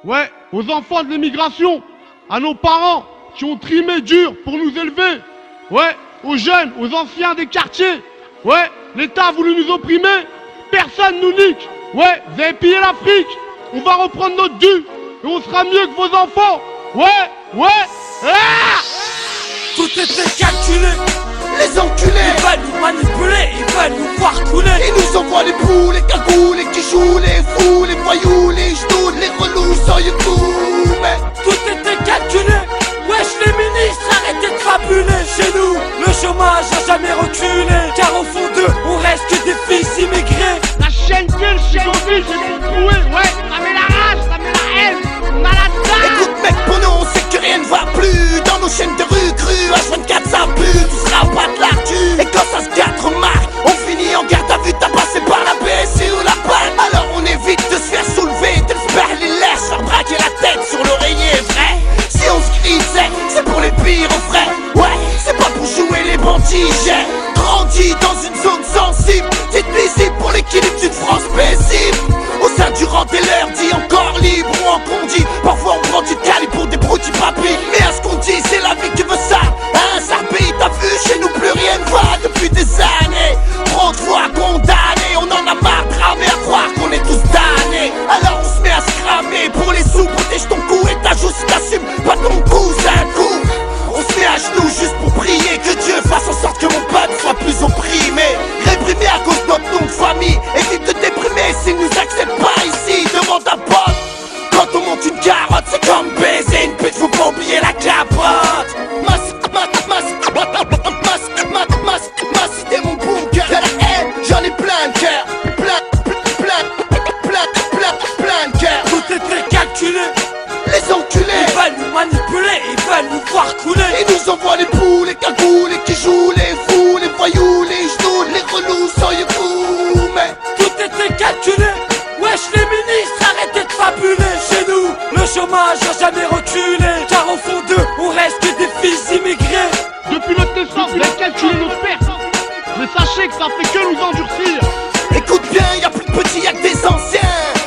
Ouais, aux enfants de l'immigration, à nos parents qui ont trimé dur pour nous élever. Ouais, aux jeunes, aux anciens des quartiers. Ouais, l'État a voulu nous opprimer, personne nous nique. Ouais, vous avez pillé l'Afrique, on va reprendre notre dû et on sera mieux que vos enfants. Ouais. Ah, tout était calculé. Les enculés, ils veulent nous manipuler, ils veulent nous voir couler. Ils nous envoient les boules, les cagoules, les quichous, les fous, les voyous, les genoux, les relous sans YouTube. Mais tout était calculé. Wesh les ministres, arrêtez de fabuler. Chez nous, le chômage n'a jamais reculé, car au fond d'eux, on reste que des fils immigrés. la chaîne gueule, j'ai envie, j'ai trouvé. Ouais, ça met la rage, ça met la haine, on a la dalle. écoute mec, pour nous on sait que rien ne va plus. Dans nos chaînes de rue crues, H24 ça pue. Tu seras pas de l'artu. Et quand ça se gâte, remarque, on finit en garde à vue. T'as passé par la BSC ou la balle. Alors on évite de se faire soulever, de se faire les lèvres, se faire braquer la tête sur l'oreiller, vrai. Si on se crie, c'est pour les pires au frais. Ouais, c'est pas pour jouer les bandits. J'ai grandi dans une zone sensible, petite visible pour l'équilibre d'une France paisible. Au sein du rang des leurs, dit encore libre ou en condi. Parfois on prend du calibre pour des broutilles papilles. Mais à ce qu'on dit, c'est la vie qui veut ça. Hein, ça pays, t'as vu, chez nous plus rien ne va depuis des années. Trop de fois condamnés, on en a marre de ramer à croire qu'on est tous damnés. Alors on se met à se cramer pour les sous, protège ton cou et ta joue si t'assumes pas ton cousin coup. On se met à genoux juste pour prier que Dieu fasse en sorte que mon peuple soit plus opprimé. Réprimé à cause de notre nom de famille. Évite de déprimer s'ils nous acceptent pas ici, demande à pote. Quand on monte une carotte, c'est comme baiser une pute, faut pas oublier la capote. Ma cité, mon bunker. De la haine, j'en ai plein de cœur. Plein de cœur. Tout était calculé. Les enculés, Ils veulent nous manipuler, ils veulent nous voir couler. ils nous envoient les boules, les cagoules, les quichous, les fous, les voyous, les genoux, les relous sans YouTube. Mais Tout était calculé. Wesh les ministres, arrêtez de fabuler. Chez nous, le chômage n'a jamais reculé, car au fond d'eux, on reste que des fils immigrés. Depuis notre naissance, vous avez calculé notre perte. Mais sachez que ça fait que nous endurcir. écoute bien, y'a plus de petits, y'a que des anciens.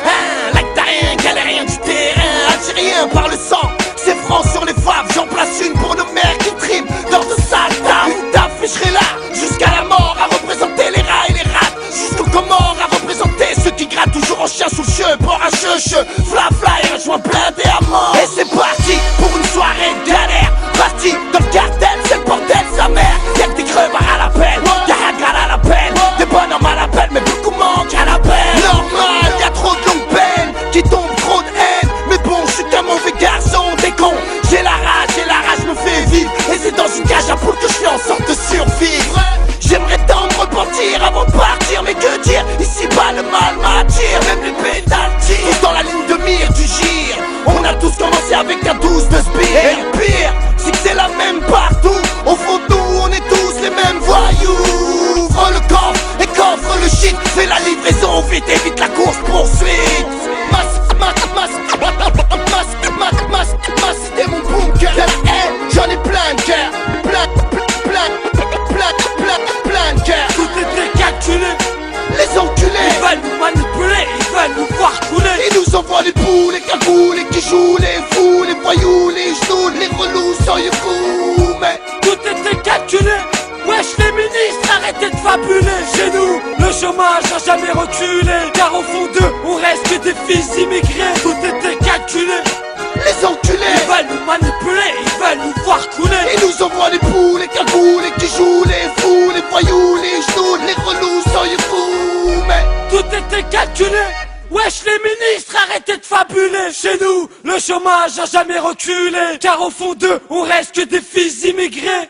Hein, lactarien, galérien du terrain, algérien par le sang. C'est franc sur les faves, j'en place une pour nos mères qui triment dans de sales tables. Une taf et je serai là, jusqu'à la mort, à représenter les rats et les rats. Jusqu'au Comores, à représenter ceux qui grattent toujours en chien sous le cheveu. Port à cheveux, fla et un joint blindé à mort. Et c'est parti pour une soirée de galère. Parti dans le cartel, c'est le bordel sa mère. Y'a que des crevards à l'appel, y'a Hagar à l'appel. Des bonhommes à l'appel, mais beaucoup manquent à l'appel. Normal, y'a trop de longues peines qui tombent, trop de haine. Mais bon, je suis qu'un mauvais garçon, des cons. J'ai la rage me fait vivre. Et c'est dans une cage à poules que je fais en sorte de survivre. J'aimerais tant me repentir avant de partir. Mais que dire, ici-bas le mal m'attire. Même les pédales tirent dans la ligne de mire du gire. On a tous commencé avec un 12 de sbire. Et le pire, c'est que c'est la même partout. Au fond de nous, on est tous les mêmes voyous. Ouvre le coffre et coffre le shit. Fais la livraison vite, évite la course poursuite. Ma cité, mon bunker. De la haine, j'en ai plein de cœur. Plein de cœur. Tout était calculé. Les enculés, Ils veulent nous manipuler, ils veulent nous voir couler. ils nous envoient les boules, les cagoules, les quichous, les fous, les voyous, les genoux, les relous sans YouTube. Mais Tout était calculé. Wesh les ministres, arrêtez de fabuler. Chez nous, le chômage n'a jamais reculé, car au fond d'eux, on reste que des fils immigrés. Tout était calculé. les enculés, Ils veulent nous manipuler, ils veulent nous voir couler. ils nous envoient les boules, les cagoules, les quichous, les fous, les voyous, les genoux, les relous sans YouTube. Mais Tout était calculé. Wesh les ministres, arrêtez de fabuler. Chez nous, le chômage n'a jamais reculé, car au fond d'eux, on reste que des fils immigrés.